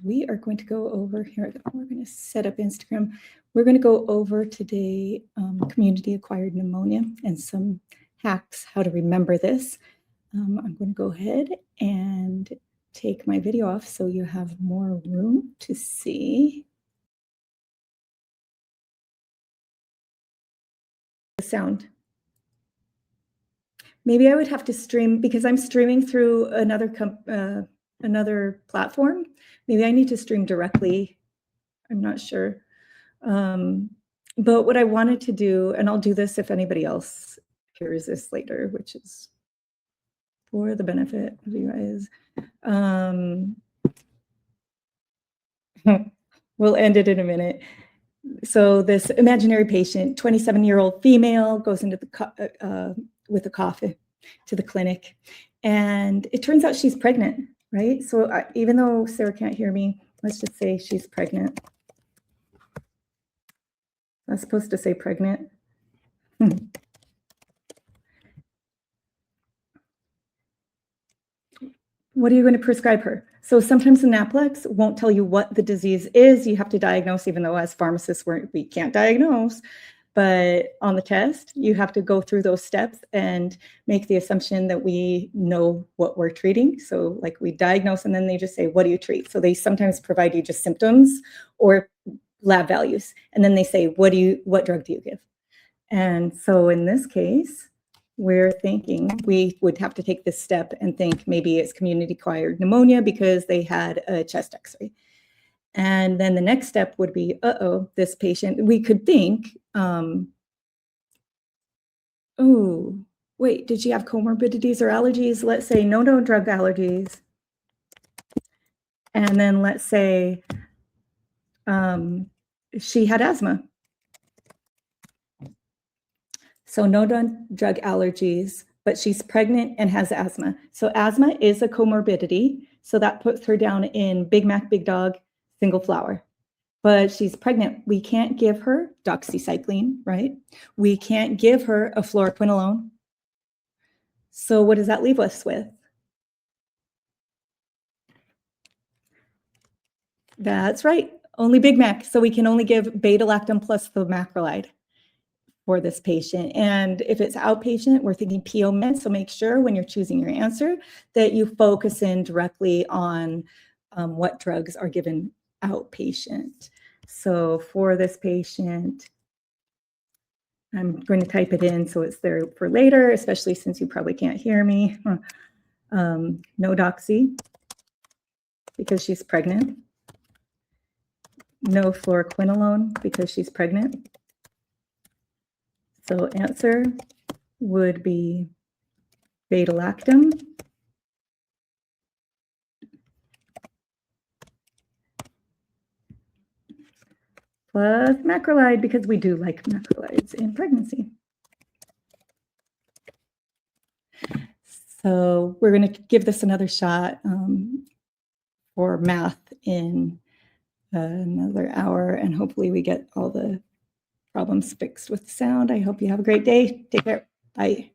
we are going to go over here. We're going to set up Instagram. We're going to go over today community-acquired pneumonia and some hacks how to remember this. I'm going to go ahead and take my video off so you have more room to see the sound. Maybe I would have to stream because I'm streaming through another platform. Maybe I need to stream directly. I'm not sure. But what I wanted to do, and I'll do this if anybody else hears this later, which is for the benefit of you guys. We'll end it in a minute. So this imaginary patient, 27-year-old female, goes into the with a cough to the clinic, and it turns out she's pregnant, right? So even though Sarah can't hear me, let's just say she's pregnant. I was supposed to say pregnant. What are you going to prescribe her? So sometimes the NAPLEX won't tell you what the disease is. You have to diagnose, even though as pharmacists we can't diagnose. But on the test, you have to go through those steps and make the assumption that we know what we're treating. So like we diagnose and then they just say, what do you treat? So they sometimes provide you just symptoms or lab values. And then they say, what drug do you give? And so in this case, we're thinking we would have to take this step and think maybe it's community-acquired pneumonia because they had a chest x-ray. And then the next step would be, this patient, we could think, oh, wait, did she have comorbidities or allergies? Let's say no drug allergies. And then let's say she had asthma. So no drug allergies, but she's pregnant and has asthma. So asthma is a comorbidity. So that puts her down in Big Mac, Big Dog, single flower. But she's pregnant. We can't give her doxycycline, right? We can't give her a fluoroquinolone. So what does that leave us with? That's right, only Big Mac. So we can only give beta-lactam plus the macrolide for this patient. And if it's outpatient, we're thinking PO med. So make sure when you're choosing your answer that you focus in directly on what drugs are given outpatient. So for this patient, I'm going to type it in so it's there for later, especially since you probably can't hear me. No doxy because she's pregnant. No fluoroquinolone because she's pregnant. So answer would be beta-lactam. Plus macrolide, because we do like macrolides in pregnancy. So we're going to give this another shot for math in another hour, and hopefully we get all the problems fixed with sound. I hope you have a great day. Take care. Bye.